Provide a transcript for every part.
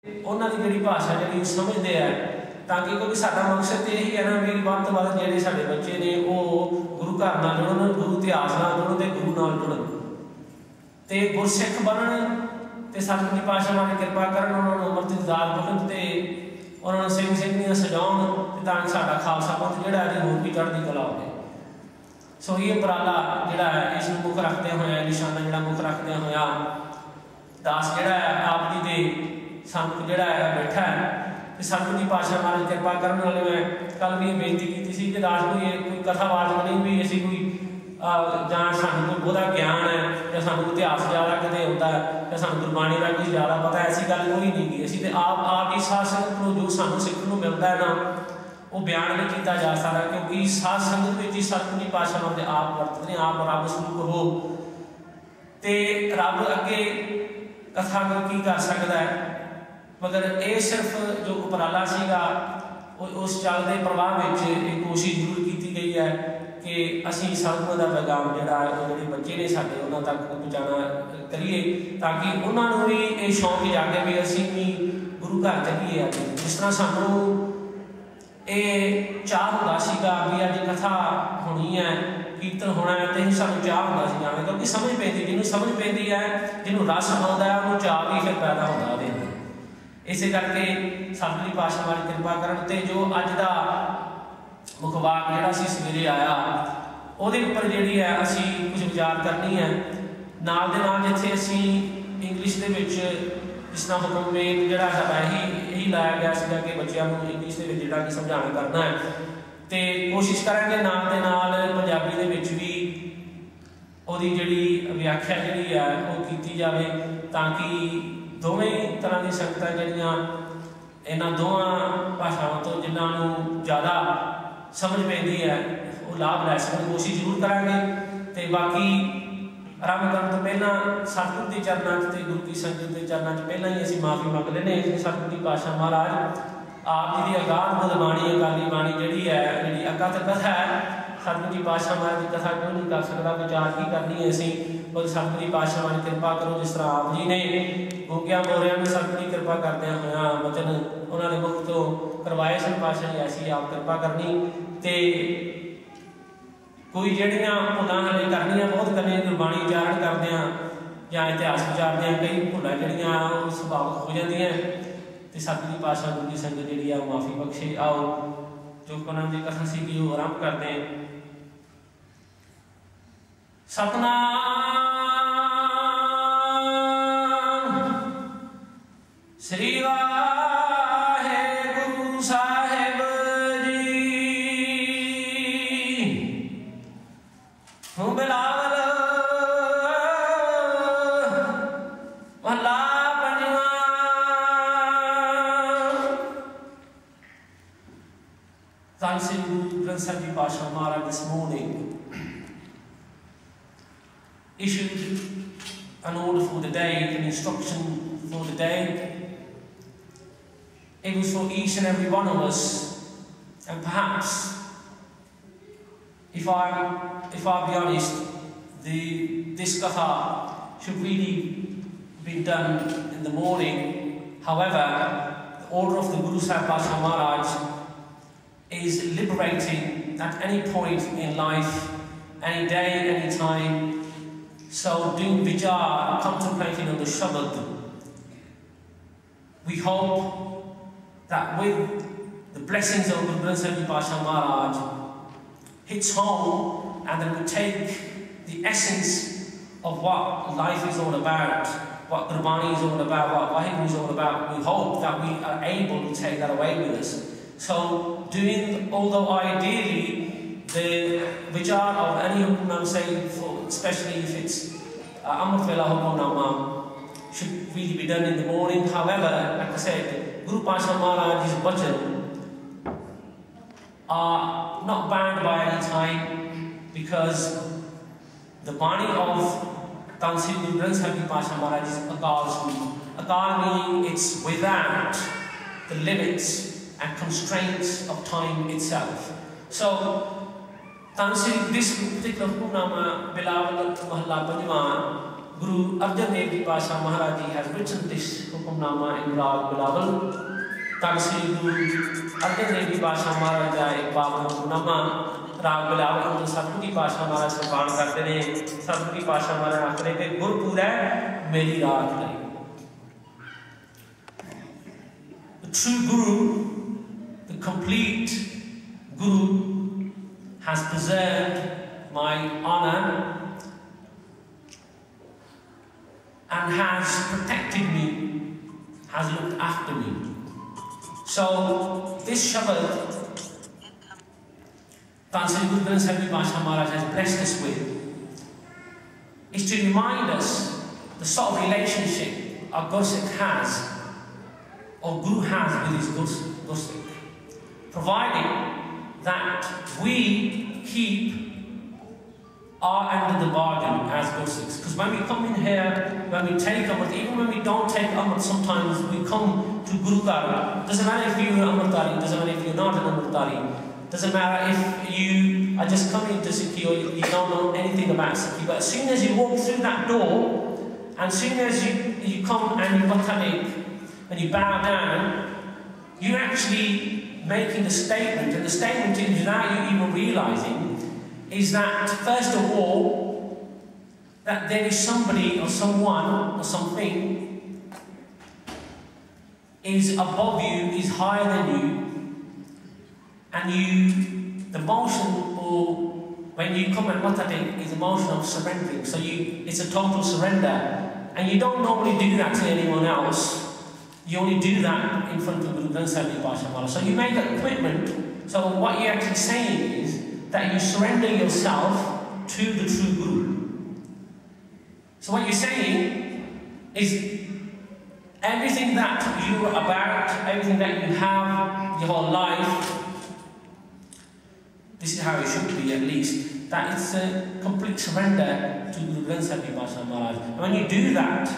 उन्होंने जी भाषा जी समझते हैं ताकि क्योंकि साडा मकसद यही है ना भी वध तो वध जिहड़े साडे बच्चे ने वो गुरु घर नाल जुड़न, गुरु इतिहास नाल जुड़न ते गुरु नाल जुड़न ते गुरसिख बनन ते सतगुरू दी पातशाह महाराज किरपा करन, उन्होंने अमृत दी दात बखन ते उन्होंने सिंह सिंघियां सजाउण ते तां साडा खालसा पंथ जिहड़ा है होर भी चढ़दी कला होवे। सो ये उपराला जिहड़ा है इस मुख रखदे होया निशाना जिहड़ा मुख रखदे होया दास जिहड़ा है आप जी दे सामने जिहड़ा है बैठा है ते सतगुरू दी पातशाह महाराज किरपा करन वाले मैं कल भी बेनती की सी कि दास कोई कथावाच नहीं भी असीं कोई जां सानूं कोई बहुता ज्ञान है जां सानूं इतिहास ज़्यादा किते होंदा है जां सानूं गुरबाणी दा कुछ ज़्यादा पता है, ऐसी गल कोई नहीं गी। असीं ते आप ही साध संगत को जो सानूं सिੱਖਣ ਨੂੰ मिलता है ना वो बयान नहीं किया जा सकता क्योंकि साध संगत में ही सतगुरू दी पातशाह महाराज आप वरतदे आप रब स्वरूप हो ते रब अगे कथा की कर सकता है। मगर ये सिर्फ जो उपराला सीगा उस चलते प्रवाह में एक कोशिश जरूर की गई है कि असी सतगुरू का पैगाम जोड़ा जोड़े बच्चे ने साढ़े उन्होंने तक पहुँचाना करिए ताकि उन्होंने भी ये शौक जागे भी असी भी गुरु घर चलीए। जिस तरह सानू ये चाह होंदा सीगा भी अज कथा होनी है कीर्तन होना है तो सानू चाह होंदा सी जाने क्योंकि समझ पैंदी जिन्होंने समझ पैंदी है जिन्होंं रस आउंदा है उन्होंने चाह भी फिर पैदा होंदा है। इस करके सतगुरू दी पातशाह महाराज किरपा करन ते जो अज दा मुखवाक जिहड़ा सी सवेरे आया उहदे उपर जिहड़ी है असी कुछ विचार करनी है नाल दे नाल जिथे असी इंग्लिश दे विच जिस तरह हुक्म में जिहड़ा साडा यही लाया गया सीगा कि बच्चों को इंग्लिश दे विच जिहड़ा कि समझाना करना है ते कोशिश करांगे नाल दे नाल पंजाबी दे विच भी उहदी जिहड़ी व्याख्या जिहड़ी है वो कीती जावे ताकि दोवें तरह की संगतां जिहड़ियां इन्हां दोवां भाषावां तो जिन्हां ज़्यादा समझ पैंदी है वो लाभ लै सकन कोशिश जरूर करांगे। तो बाकी आरंभ करने तो पहला सतगुरू के चरणों से गुरु की संगत के चरणों से पहला ही असीं माफ़ी मंग लैंदे हैं। सतगुरू की पातशाह महाराज आप जी की अगाध बुध बाणी अकाली बाणी जिहड़ी है जिहड़ी अकथ कथा है सतगुरू की पातशाह महाराज की कथा क्यों नहीं कर सकता विचार की करनी है असीं और सतगुरू की पातशाह महाराज कृपा करो जिस तरह आप जी ने गूंगिया मोरिया में सतगुरू की कृपा करदे होया वचन उन्होंने मुख तो करवाए सन पातशाह ऐसी आप कृपा करनी ते कोई जड़ियाँ भुलां हले करनियां बहुत करनी गुरबाणी उचारण करदे या इतिहास विचारते हैं कई भुलां जड़ियाँ सुभाविक हो जाती हैं तो सतगुरू की पातशाह गुरु की संगत जी माफ़ी बख्शे। आओ जो उन्होंने कथा सी कि वो आरंभ करते हैं। सतनाम श्री वाहेगुरु साहिब जी हूँ बिलावल महला पंजवा धन श्री गुरु ग्रंथ साहिब जी पातशाह महाराज this morning issued an order for the day, an instruction for the day. It was for each and every one of us, and perhaps, if I'll be honest, this katha should really be done in the morning. However, the order of the Guru Sahib Paatshah Maharaj is liberating at any point in life, any day, any time. So doing vichar, contemplating on the Shabad, we hope that with the blessings of the Guru Sahib Paatshah Maharaj hits home and that we take the essence of what life is all about, what Gurbani is all about, what Vaheguru is all about. We hope that we are able to take that away with us. So doing, although ideally the vichar of any hukum, say, especially if it's Amrit Vela Hukum, should really be done in the morning. However, like I said, Guru Paatshah Maharaj's bhajan are not bound by any time because the Bani of Tansi Guru Granth Sahib Paatshah Maharaj is Akal Sweet. Akal meaning it's without the limits and constraints of time itself. So, this particular hukumnama Bilawal Mahalla Panjwa, Guru Arjan Dev Ji Pasha Maharaj Ji has written this Hukamnama in Rag Bilawal. Tan Sri Guru Arjan Dev Ji Pasha Maharaj Ji ek Bab Hukamnama Rag Bilawal to Sukhy Pasha Maharaj se paan karte ne. Sukhy Pasha Maharaj akhre ke Gur pura meri raat hai. The true Guru, the complete Guru, has preserved my honor and has protected me, has looked after me. So this Shabad, Tan Sri Guru Granth Sahib Pasha Maharaj has blessed us with, is to remind us the sort of relationship our Gursikh has, or Guru has with his Gursikh, providing that we keep our end of the bargain as Gursikhs. Because when we come in here, when we take Amrit, even when we don't take Amrit, sometimes we come to Gurdwara. Doesn't matter if you're an Amritari, doesn't matter if you're not an Amritari, doesn't matter if you are just coming to Sikhi or you don't know anything about Sikhi. But as soon as you walk through that door, and as soon as you come and you mathanik, and you bow down, you're actually making a statement, and the statement is, without you even realizing, is that, first of all, that there is somebody or someone or something is above you, is higher than you, and the motion, or when you come at Matadik, is a motion of surrendering. So it's a total surrender, and you don't normally do that to anyone else. You only do that in front of Guru Granth Sahib Pasha Maharaj. So you make a commitment. So what you're actually saying is that you surrender yourself to the true Guru. So what you're saying is everything that you're about, everything that you have, your whole life, this is how it should be at least, that it's a complete surrender to Guru Granth Sahib Pasha Maharaj. And when you do that,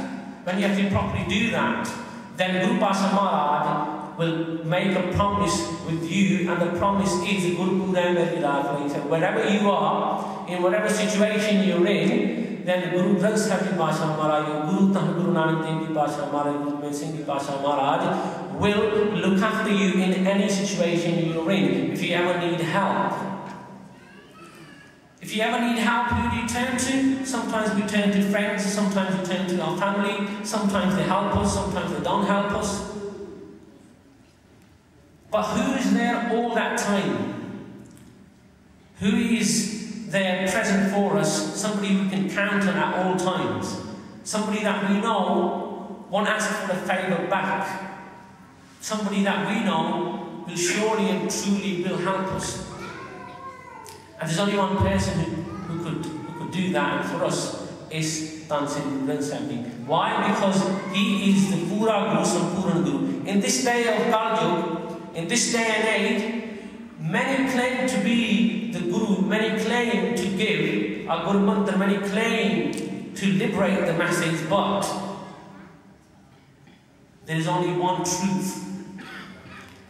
when you actually properly do that, then Guru Pasha Maharaj will make a promise with you, and the promise is Guru Pura Meri Raat. So wherever you are, in whatever situation you're in, then Guru Granth Sahib Pasha Maharaj, your Guru Tan Guru Nanak Dev Ji Pasha Maharaj, Gurmat Singh Pasha Maharaj will look after you in any situation you're in. If you ever need help, if you ever need help, who do you turn to? Sometimes we turn to friends, sometimes we turn to our family, sometimes they help us, sometimes they don't help us. But who is there all that time? Who is there present for us? Somebody we can count on at all times. Somebody that we know won't ask for a favour back. Somebody that we know will surely and truly will help us. And there's only one person who could do that, and for us is Tan Sri Guru Granth Sahib. Why? Because he is the Pura Guru, Sampuran Guru. In this day of Kaljug, in this day and age, many claim to be the Guru, many claim to give a Gurmat, many claim to liberate the masses, but there is only one truth.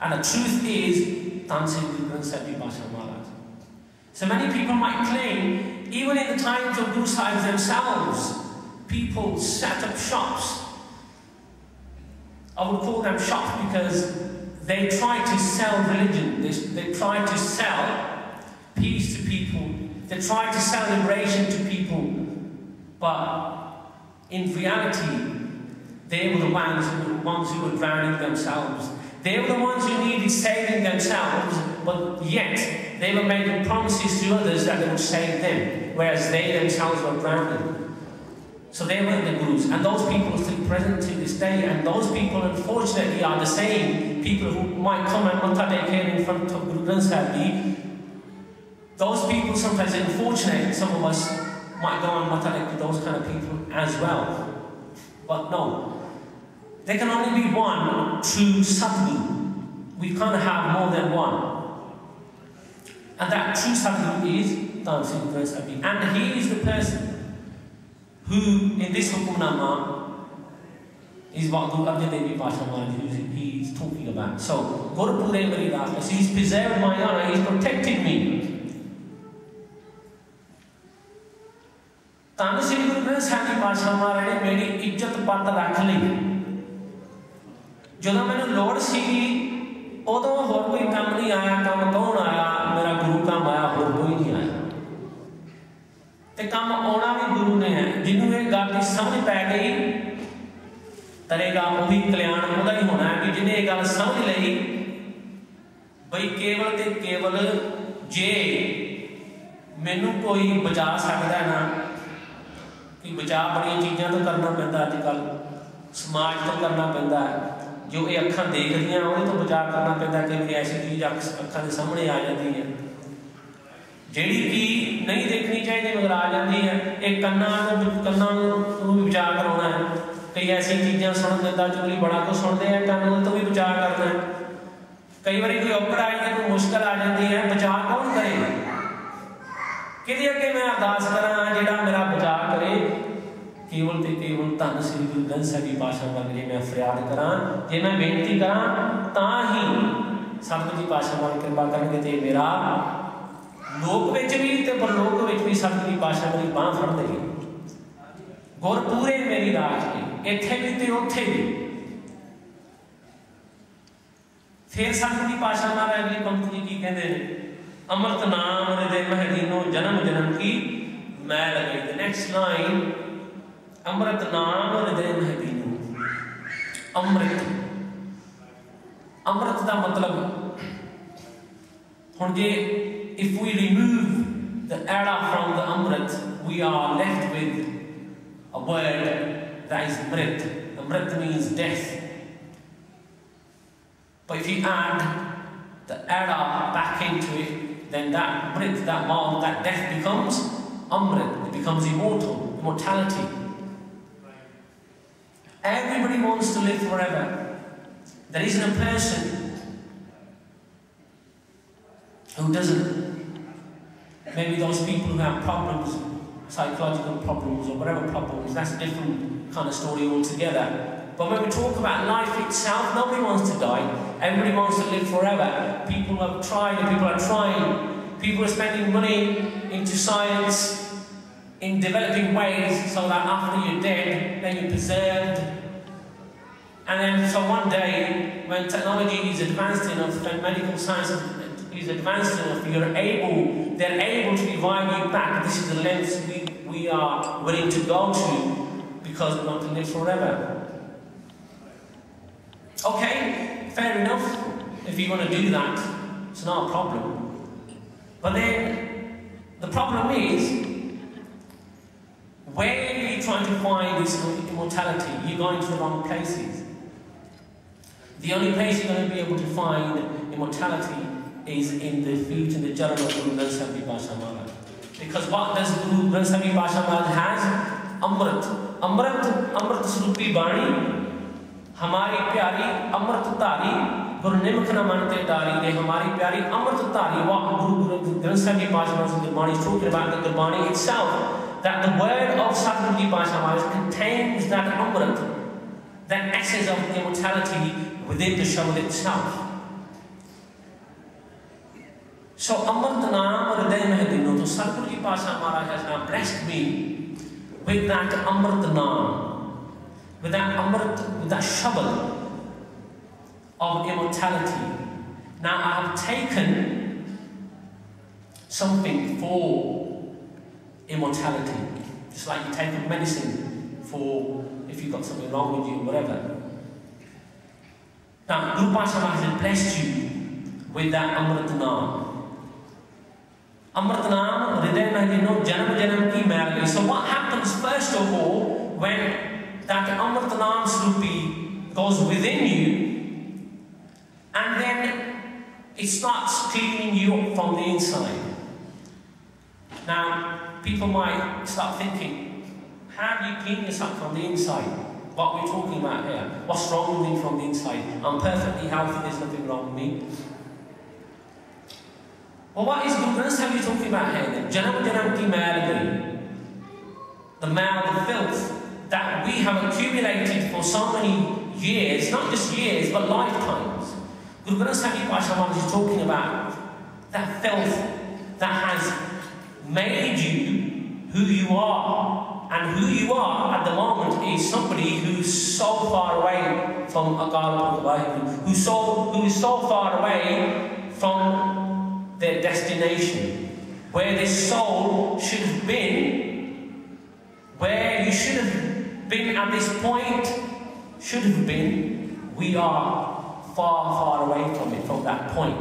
And the truth is Tan Sri Guru Granth Sahib Pasha Maharaj. So many people might claim, even in the times of Guru Sahibs themselves, people set up shops. I would call them shops because they try to sell religion, they try to sell peace to people, they try to sell liberation to people, but in reality, they were the ones who were drowning themselves. They were the ones who needed saving themselves, but yet they were making promises to others that they would save them, whereas they themselves were drowning. So they weren't the Gurus, and those people are still present to this day, and those people unfortunately are the same people who might come and Matadek here in front of Guru Granth Sahib. Those people sometimes, unfortunately, some of us might go and Matadek to those kind of people as well. But no. There can only be one true Sadguru. We can't have more than one. And that true Sadguru is Tan Sri Guru Granth Sahib. And he is the person who, in this Hukamnama, is what Guru Arjan Dev Ji Pasha Maharaj he's talking about. So, Guru Pure Meri Raat. So he's preserved my honor, he's protected me. ਧੰਨ ਸ੍ਰੀ ਗੁਰੂ ਗ੍ਰੰਥ ਸਾਹਿਬ ਜੀ ਪਾਤਸ਼ਾਹ ਮਹਾਰਾਜ ਨੇ ਮੇਰੀ ਇੱਜ਼ਤ ਪੱਤ ਰੱਖ ਲਈ। ਜਦੋਂ ਮੈਨੂੰ ਲੋੜ ਸੀਗੀ ਉਦੋਂ ਹੋਰ ਕੋਈ ਕੰਮ ਨਹੀਂ ਆਇਆ। ਕੰਮ ਕੌਣ ਆਇਆ? ਮੇਰਾ ਗੁਰੂ ਕੰਮ ਆਇਆ, ਹੋਰ ਕੋਈ ਨਹੀਂ ਆਇਆ। ਤੇ ਕੰਮ ਆਉਣਾ ਵੀ ਗੁਰੂ ਨੇ ਹੈ। ਜਿਹਨੂੰ ਇਹ ਗੱਲ ਦੀ ਸਮਝ ਪੈ ਗਈ ਤਰੇਗਾ ਉਹੀ ਕਲਿਆਣ ਉਹਦਾ ਹੀ ਹੋਣਾ ਹੈ। ਕਿ ਜਿਹਨੇ ਇਹ ਗੱਲ ਸਮਝ ਲਈ ਬਈ ਕੇਵਲ ਤੇ ਕੇਵਲ ਜੇ ਮੈਨੂੰ ਕੋਈ ਬਚਾ ਸਕਦਾ ਨਾ, ਕਿ ਬਚਾ ਬੜੀਆਂ ਚੀਜ਼ਾਂ ਤੋਂ ਕਰਨਾ ਪੈਂਦਾ, ਅੱਜ ਕੱਲ੍ਹ ਸਮਾਜ ਤੋਂ ਕਰਨਾ ਪੈਂਦਾ ਹੈ। ਜੋ ਇਹ ਅੱਖਾਂ ਦੇਖਦੀਆਂ ਉਹਦੇ ਤੋਂ ਬਚਾਅ ਕਰਨਾ ਪੈਂਦਾ। ਕਈ ਵਾਰੀ ਐਸੀ ਚੀਜ਼ ਅੱਖਾਂ ਦੇ ਸਾਹਮਣੇ ਆ ਜਾਂਦੀ ਹੈ ਜਿਹੜੀ ਕਿ ਨਹੀਂ ਦੇਖਣੀ ਚਾਹੀਦੀ ਮਗਰ ਆ ਜਾਂਦੀ ਹੈ। ਇਹ ਕੰਨਾਂ ਨੂੰ ਵੀ ਬਚਾਅ ਕਰਾਉਣਾ ਹੈ। ਕਈ ਐਸੀ ਚੀਜ਼ਾਂ ਸੁਣਨ ਦਿੰਦਾ ਚੁਗਲੀ ਬੜਾ ਕੁਛ ਸੁਣਦੇ ਆ, ਕੰਨ ਉਹਦੇ ਤੋਂ ਵੀ ਬਚਾਅ ਕਰਨਾ ਹੈ। ਕਈ ਵਾਰੀ ਕੋਈ ਔਕੜ ਆ ਜਾਂਦੀ, ਕੋਈ ਮੁਸ਼ਕਲ ਆ ਜਾਂਦੀ ਹੈ, ਬਚਾਅ ਕੌਣ ਕਰੇ? ਕਿਹਦੇ ਅੱਗੇ ਮੈਂ ਅਰਦਾਸ ਕਰਾਂ ਜਿਹੜਾ ਮੇਰਾ ਬਚਾਅ ਕਰੇ? ਕੇਵਲ ਤੇ ਕੇਵਲ ਧੰਨ ਸ੍ਰੀ ਗੁਰੂ ਗ੍ਰੰਥ ਸਾਹਿਬ ਜੀ ਪਾਤਸ਼ਾਹ ਵਾਂਗ ਜੇ ਮੈਂ ਫਰਿਆਦ ਕਰਾਂ, ਜੇ ਮੈਂ ਬੇਨਤੀ ਕਰਾਂ ਤਾਂ ਹੀ ਸਤਿਗੁਰੂ ਜੀ ਪਾਤਸ਼ਾਹ ਵਾਂਗ ਕਿਰਪਾ ਕਰਨਗੇ ਤੇ ਮੇਰਾ ਲੋਕ ਵਿੱਚ ਵੀ ਤੇ ਪਰਲੋਕ ਵਿੱਚ ਵੀ ਸਤਿਗੁਰੂ ਜੀ ਪਾਤਸ਼ਾਹ ਮੇਰੀ ਬਾਂਹ ਫੜ ਦੇਗੇ। ਗੁਰ ਪੂਰੇ ਮੇਰੀ ਰਾਜ ਨੇ, ਇੱਥੇ ਵੀ ਤੇ ਉੱਥੇ ਵੀ। ਫਿਰ ਸਤਿਗੁਰੂ ਜੀ ਪਾਤਸ਼ਾਹ ਮਹਾਰਾਜ ਅਗਲੀ ਪੰਕਤੀ ਕੀ ਕਹਿੰਦੇ ਨੇ? ਅੰਮ੍ਰਿਤ ਨਾਮ ਹਿਰਦੇ ਮਹਿ ਜਨਮ ਜਨਮ ਕੀ ਮੈਲ ਗਈ। The next line, ਅੰਮ੍ਰਿਤ ਨਾਮ ਹਿਰਦੇ ਮਹਿ ਦੀਨੋ। ਅੰਮ੍ਰਿਤ, ਅੰਮ੍ਰਿਤ ਦਾ ਮਤਲਬ ਹੁਣ ਜੇ if we remove the era from the amrit, we are left with a word that is mrit. Mrit means death. But if you add the era back into it, then that mrit, that mark, that death becomes amrit. It becomes immortal, immortality. Everybody wants to live forever. There isn't a person who doesn't. Maybe those people who have problems, psychological problems or whatever problems, that's a different kind of story altogether. But when we talk about life itself, nobody wants to die. Everybody wants to live forever. People have tried and people are trying. People are spending money into science, in developing ways so that after you're dead, then you're preserved. And then so one day, when technology is advanced enough and medical science is advanced enough, they're able to revive you back. This is the lengths we are willing to go to because we want to live forever. Okay, fair enough. If you want to do that, it's not a problem. But then the problem is, where are you trying to find this immortality? You're going to the wrong places. The only place you're going to be able to find immortality is in the feet and the charan of Guru Granth Sahib Ji Pasha Maharaj. Because what does Guru Granth Sahib Ji Pasha Maharaj has? Amrit. Amrit Srupi Bani. हमारी प्यारी अमृत धारी गुरु निमख न मनते डारी ने हमारी प्यारी अमृत धारी what Guru Granth Sahib Ji Pasha Maharaj Gurbani is talking about the Gurbani itself, that the word of Satguru Ji Pasha Maharaj contains that amrit, that essence of immortality within the Shabad itself. So Amrit Naam Hriday Mein Dino, so Satguru Ji Pasha Maharaj has now blessed me with that Amrit Naam, with that Amrit, with that Shabad of immortality. Now I have taken something for immortality, just like you take a medicine for if you've got something wrong with you, whatever. Now Guru Pasha Maharaj has blessed you with that Amrit Naam. Amrit Naam Hriday Mein Dino Janam Janam Ki Mail Gayi. So what happens first of all when that Amrit Naam Srupi goes within you, and then it starts cleaning you up from the inside. Now, people might start thinking, how do you clean yourself from the inside? What we're talking about here? What's wrong with me from the inside? I'm perfectly healthy, there's nothing wrong with me. Well, what is Guru Granth Sahib Ji talking about here then? Janam Janam Ki Mail Gayi. The mail, the filth that we have accumulated for so many years, not just years, but lifetimes. Guru Granth Sahib Ji Pasha Maharaj is talking about that filth that has made you who you are. and who you are at the moment is somebody who's so far away from Akal Purkhwai, who's so far away from their destination, where this soul should have been, where you should have been at this point, should have been. We are far, far away from it, from that point.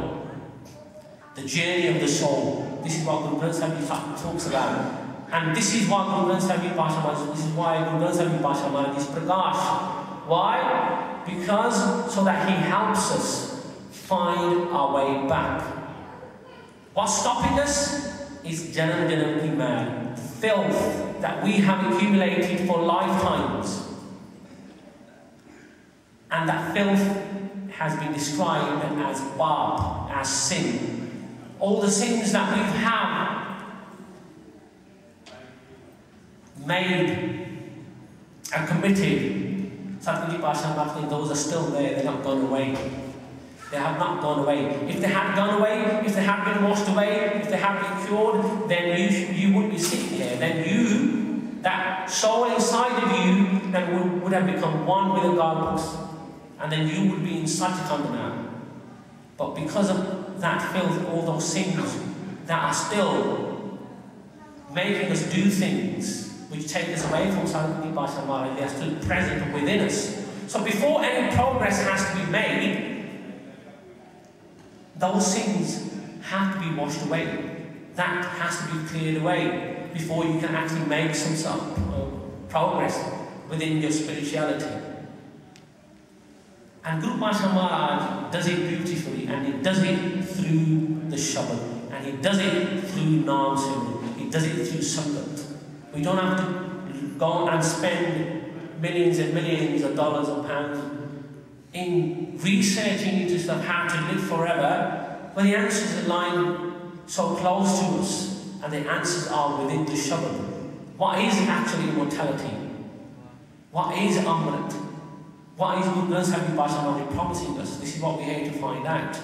The journey of the soul. This is what Guru Granth Sahib talks about. And this is why Guru Granth Sahib Pasha, this is why Guru Granth Sahib Pasha is Prakash. Why? Because so that he helps us find our way back. What's stopping us is Janam Janam Ki Mail, the filth that we have accumulated for lifetimes. And that filth has been described as bab, as sin. All the sins that we have made and committed, Satguru Pasha, those are still there, they're not gone away. They have not gone away. If they had gone away, if they had been washed away, if they had been cured, then you wouldn't be sitting here. Then you, that soul inside of you, then would have become one with the Godless. And then you would be in Satchikanda now. But because of that filth, all those sins that are still making us do things which take us away from Satguru Pasha Maharaj, they are still present within us. So before any progress has to be made, those sins have to be washed away. That has to be cleared away before you can actually make some sort of progress within your spirituality. And Guru Pasha Maharaj does it beautifully, and he does it through the Shabad, and he does it through Naam Simran, he does it through Sangat. We don't have to go and spend millions and millions of dollars or pounds in researching into stuff, how to live forever, when the answers are lying so close to us, and the answers are within the Shabad. What is actually immortality? What is Amrit? What is Guru Granth Sahib Pasha Maharaj promising us? This is what we're here to find out.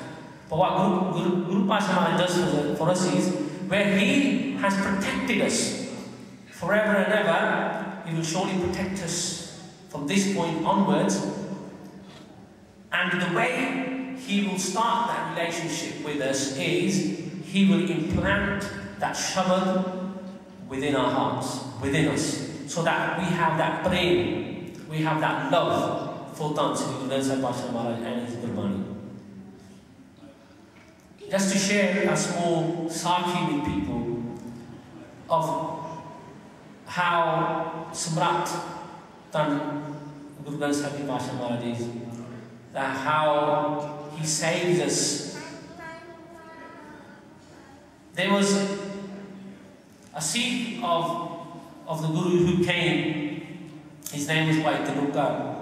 But what Guru Pasha Maharaj does for us is, where he has protected us forever and ever, he will surely protect us from this point onwards. And the way he will start that relationship with us is, he will implant that Shabad within our hearts, within us, so that we have that prem, we have that love for Tan Sri Guru Granth Sahib Pasha Maharaj and his Gurbani. Just to share a small Sakhi with people of how Samrat Tan Guru Granth Sahib Pasha Maharaj is, that how he saves us. There was a Sikh of the Guru who came, his name was Bhai Sukhwinder.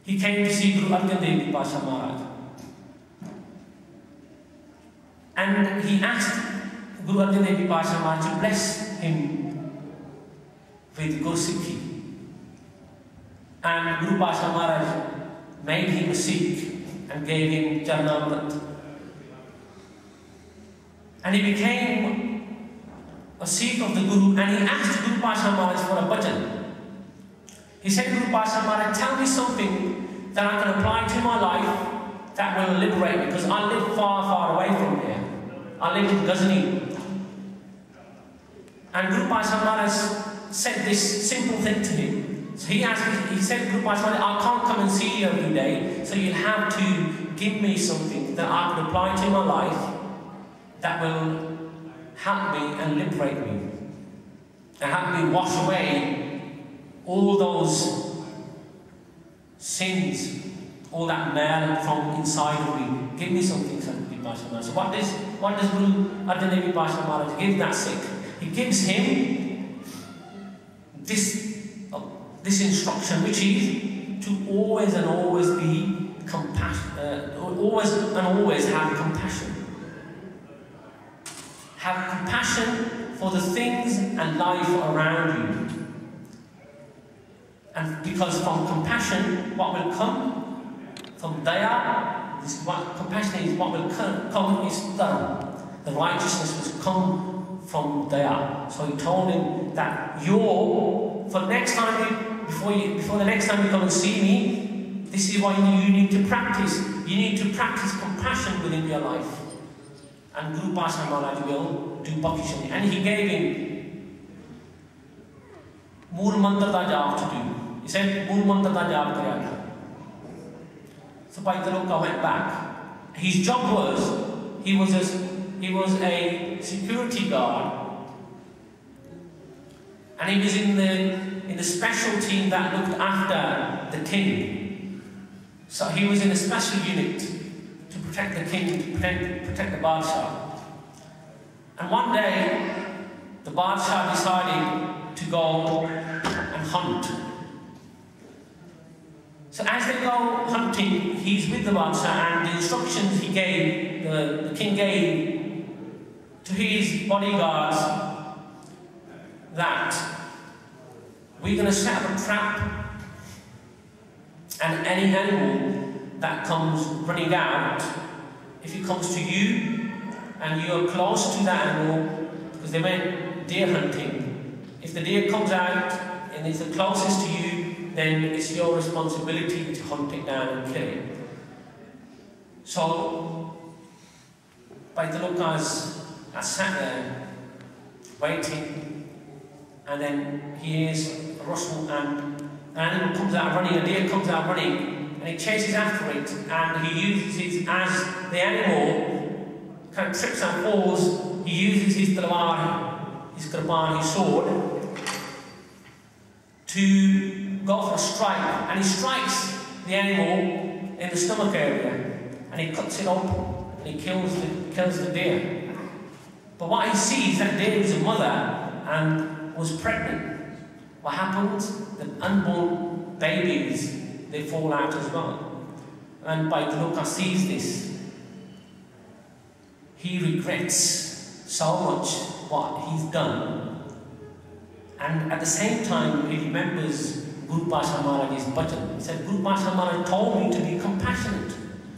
He came to see Guru Arjan Dev Pasha Maharaj. And he asked Guru Arjan Dev Pasha Maharaj to bless him with Gursikhi. And Guru Pasha Maharaj made him a Sikh and gave him Charnamrit. And he became a Sikh of the Guru, and he asked Guru Pasha Maharaj for a bhajan. He said, Guru Pasha Maharaj, tell me something that I can apply to my life that will liberate me, because I live far, far away from here. I live in Ghazni. And Guru Pasha Maharaj said this simple thing to him. So he said, Guru Pasha Maharaj, I can't come and see you every day, so you'll have to give me something that I can apply to my life that will help me and liberate me, and help me wash away all those sins, all that mal from inside of me. Give me something, Satguru Pasha Maharaj. So what does Guru Arjan Dev Pasha Maharaj give that Sikh? He gives him this instruction, which is to always and always be compassion, always and always have compassion. Have compassion for the things and life around you. And because from compassion, what will come? From daya, compassion is what will come is dharma. The righteousness will come from there. So he told him that for next time, before the next time you come and see me, this is what you need to practice. You need to practice compassion within your life. And Guru Pasha Maharaj will do Bakishani. And he gave him Mool Mantra da Jaap to do. He said, Mool Mantra da Jaap karega. So Bhai Tiloka went back. His job was, he was a security guard, and he was in the special team that looked after the king. So he was in a special unit to protect the king, to protect the Badshah. And one day, the Badshah decided to go and hunt. So as they go hunting, he's with the Badshah, and the instructions he gave, the king gave to his bodyguards, that we're going to set up a trap, and any animal that comes running out, if it comes to you and you're close to that animal, because they went deer hunting, if the deer comes out and it's the closest to you, then it's your responsibility to hunt it down and kill it. So Bhai Tiloka's sat there waiting, and then he hears a rustle, and an animal comes out running, a deer comes out running, and he chases after it, and he uses it as the animal kind of trips and falls. He uses his talwar, his kirtan, his sword, to go for a strike, and he strikes the animal in the stomach area, and he cuts it open, and he kills the deer. But what he sees, that deer was a mother and was pregnant. What happens? The unborn babies, they fall out as well. And Bhai Tiloka sees this. He regrets so much what he's done. And at the same time, he remembers Guru Pasha Maharaj's bhajan. He said, Guru Pasha Maharaj told me to be compassionate,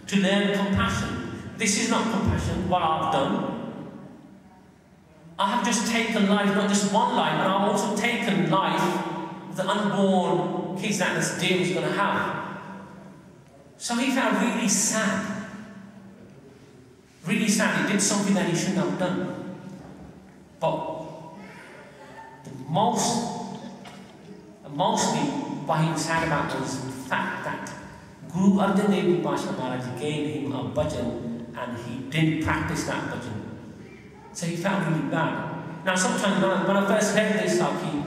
to learn compassion. This is not compassion, what I've done. I have just taken life, not just one life, but I've also taken life of the unborn kids that this deer was going to have. So he felt really sad. Really sad. He did something that he shouldn't have done. But mostly what he was sad about was the fact that Guru Arjan Dev Ji Pasha Maharaj gave him a bhajan and he didn't practice that bhajan. So he felt really bad. Now sometimes when I first heard this, Sukhy,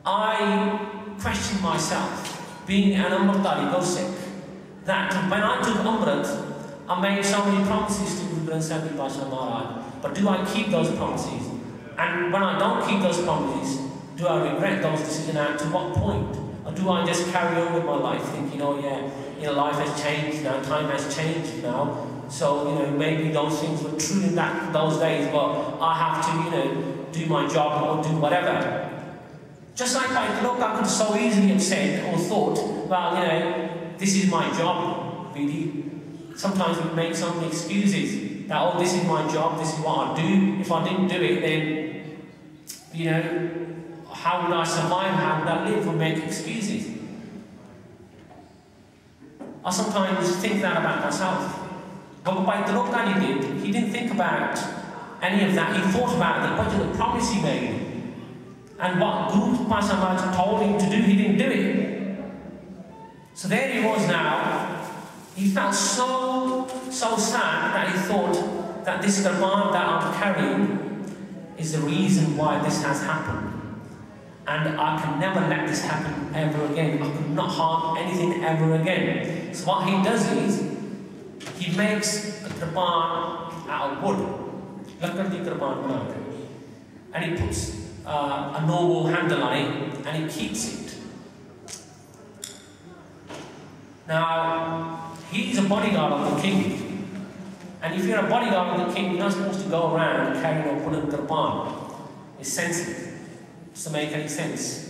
I questioned myself, being an Amritdhari Gosik, that when I took Amrit, I made so many promises to Guru Granth Sahib Ji Pasha Maharaj, but do I keep those promises? And when I don't keep those promises, do I regret those decisions, and to what point? Or do I just carry on with my life thinking, oh yeah, life has changed now, time has changed now, so maybe those things were true in those days, but I have to do my job or do whatever. Just like Bhai Tiloka could so easily have said or thought, well, this is my job, really. Sometimes we make so many excuses that, oh, this is my job, this is what I do. If I didn't do it, then, how would I survive? How would I live? Or make excuses? I sometimes think that about myself. But what Bhai Tiloka he didn't think about any of that. He thought about the bhajan, the promise he made. And what Guru Pasha Maharaj told him to do, he didn't do it. So there he was now. He felt so sad that he thought that this kirtan that I'm carrying is the reason why this has happened. And I can never let this happen ever again. I could not harm anything ever again. So what he does is, he makes a kirtan out of wood. Lakad di kirtan banate. And he puts a normal handle on it, and he keeps it. Now, he's a bodyguard of the king. And if you're a bodyguard of the king, you're not supposed to go around carrying a wooden kirpan. It's sensitive. Doesn't make any sense.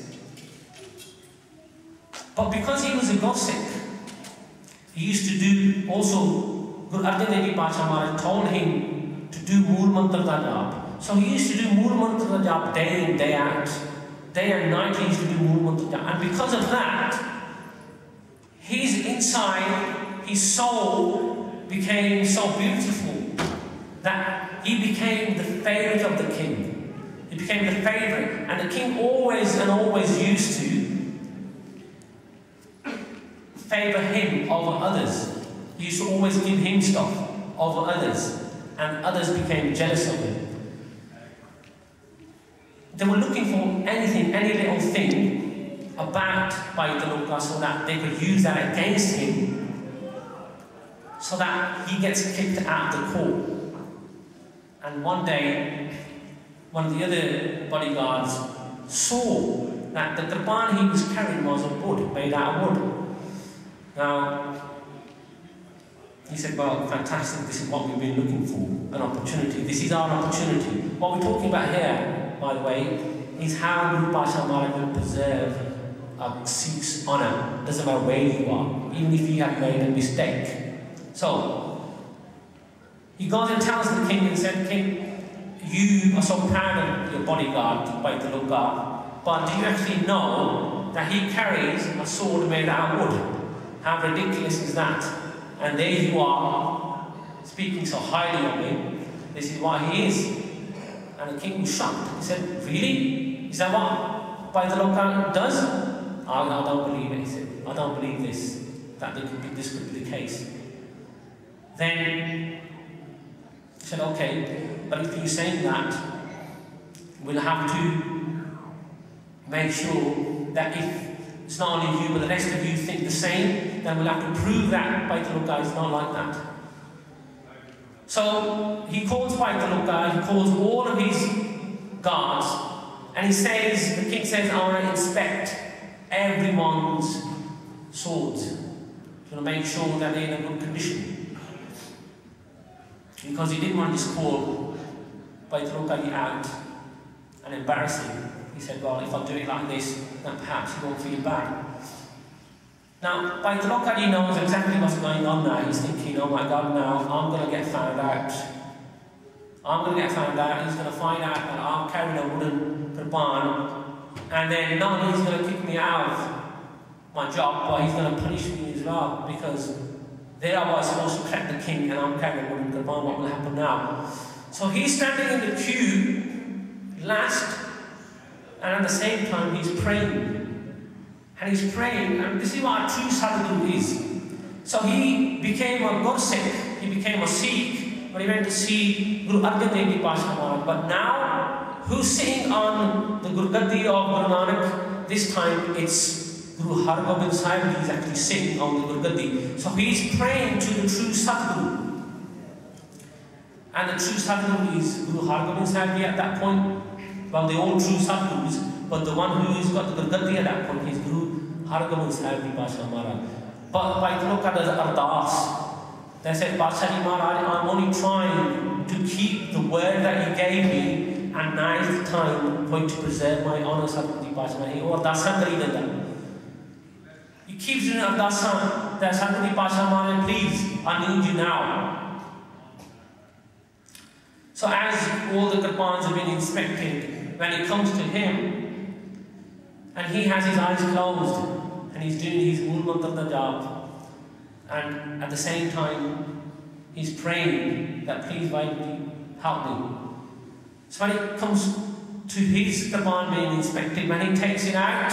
But because he was a Gosik, he used to do also, Guru Arjan Dev Ji Pasha Maharaj told him to do Mool Mantra da Jaap. So he used to do Mool Mantra Jap day in, day out. Day and night he used to do Mool Mantra Jap. And because of that, his inside, his soul became so beautiful that he became the favourite of the king. He became the favourite. And the king always used to favour him over others. He used to always give him stuff over others. And others became jealous of him. They were looking for anything, any little thing about Bhai Sukhwinder so that they could use that against him so that he gets kicked out of the court. And one day, one of the other bodyguards saw that the kirpan he was carrying was of wood, made out of wood. Now, he said, well, fantastic, this is what we've been looking for, an opportunity. This is our opportunity. What we're talking about here, by the way, is how Guru Pasha Maharaj will preserve a Sikh's honour. Doesn't matter where you are, even if you have made a mistake. So, he goes and tells the king and said, King, you are so proud of your bodyguard, Bhai Sukhwinder, but do you actually know that he carries a sword made out of wood? How ridiculous is that? And there you are, speaking so highly of him. This is what he is. And the king was shocked. He said, really? Is that what Bhai Sukhwinder does? I don't believe it, he said. I don't believe this, that this could be the case. Then he said, okay, but if you're saying that, we'll have to make sure that if it's not only you, but the rest of you think the same, then we'll have to prove that Bhai Sukhwinder is not like that. So he calls Bhai Sukhwinder, he calls all of his guards, and he says, the king says, I want to inspect everyone's swords. He's going to make sure that they're in a good condition. Because he didn't want to just call Bhai Sukhwinder out and embarrass him. He said, well, if I do it like this, then perhaps he won't feel bad. Now, Bhai Sukhwinder knows exactly what's going on now. He's thinking, oh my God, now I'm going to get found out. I'm going to get found out. He's going to find out that I'm carrying a wooden kirpan. And then not only he's going to kick me out of my job, but he's going to punish me as well. Because there I was supposed to protect the king and I'm carrying a wooden kirpan. What will happen now? So he's standing in the queue last. And at the same time, he's praying. And he's praying, and this is what a true sadhu is. So he became a Gursikh, he became a Sikh, when he went to see Guru Arjan Dev Ji Pasha Maharaj. But now, who's sitting on the Gurgaddi of Guru Nanak? This time it's Guru Hargobind Sahib, he's actually sitting on the Gurgaddi. So he's praying to the true Sadguru. And the true Sadguru is Guru Hargobind Sahib at that point. Well, they're all true Sadgurus, but the one who's got the Gurgaddi at that point is Guru Hargobind Sahib Ji Pasha Maharaj. But Bhai Sukhwinder does ardas. They said, Pasha Ji Maharaj, I'm only trying to keep the word that you gave me, and now is the time for you to preserve my honour, Sadguru Ji Pasha Maharaj. Or Ardasan kari danda. He keeps doing Ardasan, that Sadguru Ji Pasha Maharaj, please, I need you now. So as all the kirpans have been inspected, when it comes to him, and he has his eyes closed, and he's doing his Mool Mantra job, and at the same time, he's praying that please, help me. So when it comes to his kirpan being inspected, when he takes it out,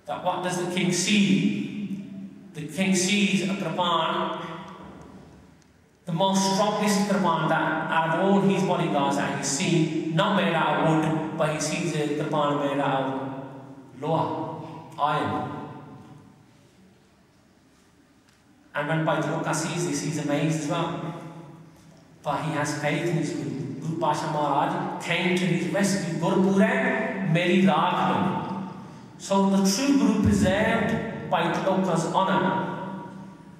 that what does the king see? The king sees a kirpan, the most strongest kirpan that out of all his bodyguards that he's seen, not made out of wood, but he sees a kirpan made out of loha, iron. And when Bhai Sukhwinder sees this, he's amazed as well. But he has faith in his Guru. Guru Pasha Maharaj came to his rescue. Gurpure Meri Raghman. So the true Guru preserved Bhai Sukhinder's honour.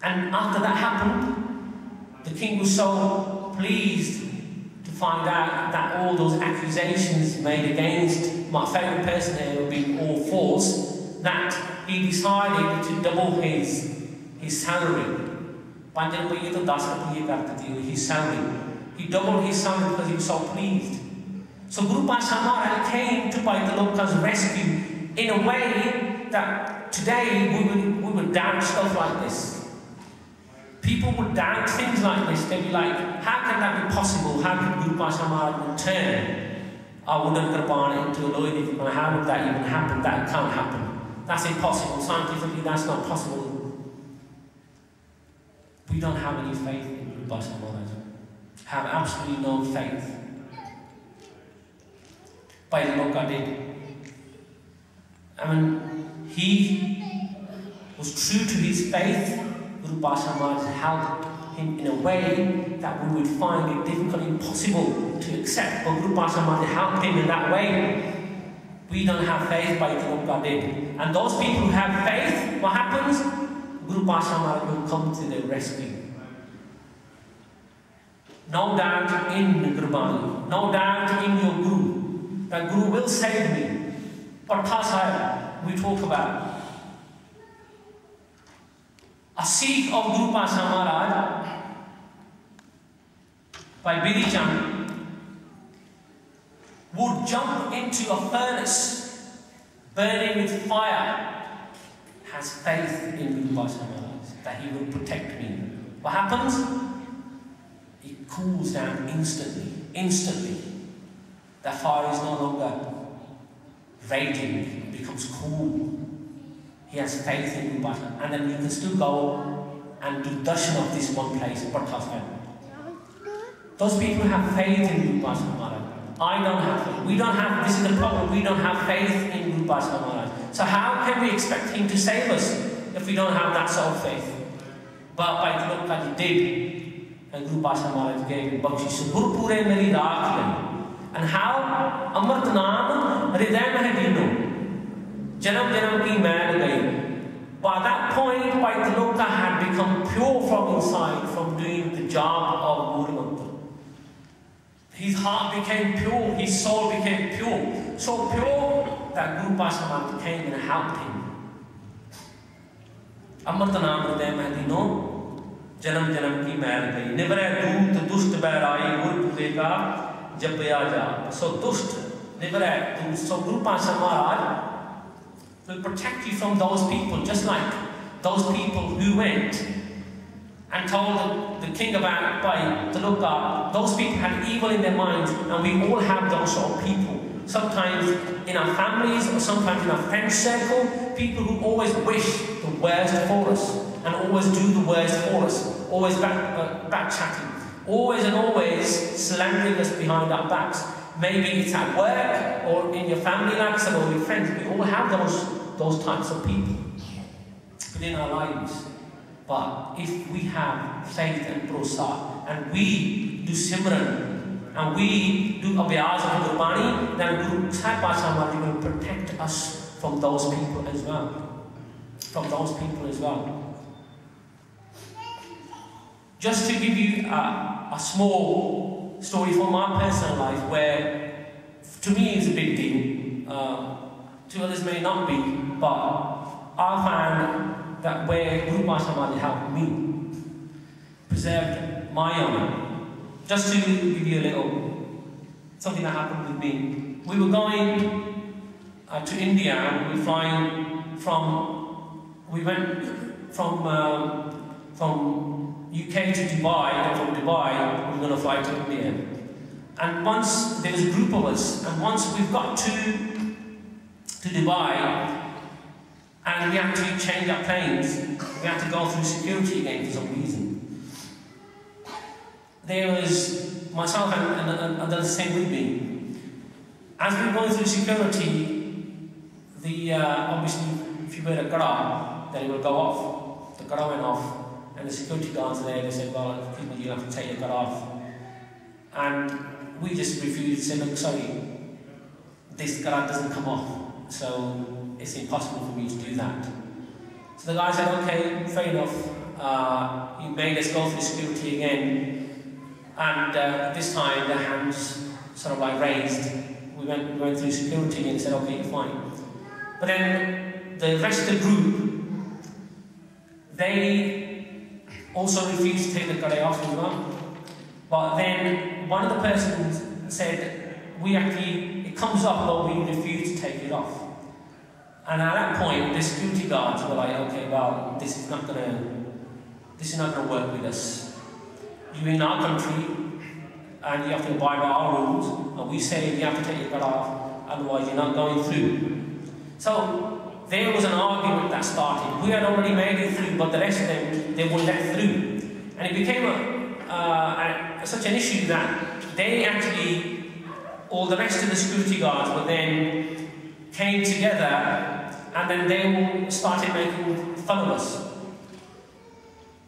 And after that happened, the king was so pleased to find out that all those accusations made against my favourite person here were being all false, that he decided to double his salary. His salary. He doubled his salary because he was so pleased. So Guru Pasha Maharaj came to Bhai Tilok's rescue in a way that today we would doubt stuff like this. People would doubt things like this. They'd be like, how can that be possible? How can Guru Pasha Maharaj turn a wooden kirpan into a loy divan? How would that even happen? That can't happen. That's impossible. Scientifically, that's not possible. We don't have any faith in Guru Pasha Maharaj. Have absolutely no faith. Bhai Tilok did. I mean, he was true to his faith. Guru Pasha Maharaj helped him in a way that we would find it difficult, impossible to accept. But Guru Pasha Maharaj helped him in that way. We don't have faith, Bhai Tilok did. And those people who have faith, what happens? Guru Pasha Maharaj will come to their rescue. No doubt in Gurbani, no doubt in your Guru, that Guru will save me. Parchar Sahib, we talk about. A Sikh of Guru Pasha Maharaj, by Bidi Chand, would jump into a furnace burning with fire, has faith in Guru Pasha Maharaj that he will protect me. What happens? It cools down instantly. Instantly. The fire is no longer raging, it becomes cool. He has faith in Guru Pasha, and then you can still go and do darshan of this one place, Parchar Sahib. Those people have faith in Guru Pasha Maharaj. I don't have faith. We don't have, this is the problem, we don't have faith in Guru Pasha Maharaj. So how can we expect him to save us if we don't have that sort of faith? But Bhai Tilok did. And Guru Pasha Maharaj gave him bakshish. Guru Pure Meri Raakh Lai. And how? Amrit Naam Hriday Mahadino. Janam Janam Ki Mail Gai. By that point, Bhai Tilok had become pure from inside, from doing the job of Guru Mantra. His heart became pure, his soul became pure. So pure that Guru Pasha Maharaj came and helped him. Amrit Naam Hriday Mahadino. जन्म जन्म की मैल गई निवरे दूत दुष्ट बैराई गुरपुरे का जपया जा so दुष्ट निवरे दूत so Guru Pasha Maharaj will protect you from those people, just like those people who went and told the king about Bhai Tilok. Those people had evil in their minds, and we all have those sort of people. Sometimes in our families, or sometimes in our friend circle, people who always wish the worst for us. And always do the worst for us, always back-chatting, always and always slandering us behind our backs. Maybe it's at work or in your family lives or with friends. We all have those types of people within our lives. But if we have faith and bharosa, and we do Simran, and we do Abhyas of Gurbani, then Guru Pasha Maharaj will protect us from those people as well. From those people as well. Just to give you a small story from my personal life, where to me it's a big deal, to others may not be, but I found that where Guru Pasha Maharaj helped me, preserved my honor. Just to give you a little, something that happened with me. We were going to India, and we were flying we went from UK to Dubai, and from Dubai we were going to fly to India. And once there was a group of us, and once we've got to Dubai, and we had to change our planes, we had to go through security again for some reason. There was myself and others same with me. As we were going through security, obviously if you wear a qada, then it will go off. The qada went off. And the security guards there, they said, well, you have to take your cut off. And we just refused, said, look, sorry, this cut doesn't come off, so it's impossible for me to do that. So the guy said, okay, fair enough. He made us go through security again. And this time, the hands sort of like raised. We went through security and he said, okay, fine. But then the rest of the group, they also refused to take the qada off as well. But then one of the persons said, it comes off, but we refuse to take it off. And at that point, the security guards were like, okay, well, this is not gonna work with us. You're in our country, and you have to abide by our rules, and we say you have to take your cut off, otherwise you're not going through. So there was an argument that started. We had already made it through, but the rest of them, they wouldn't let through. And it became such an issue that they actually, all the rest of the security guards, but then came together, and then they all started making fun of us.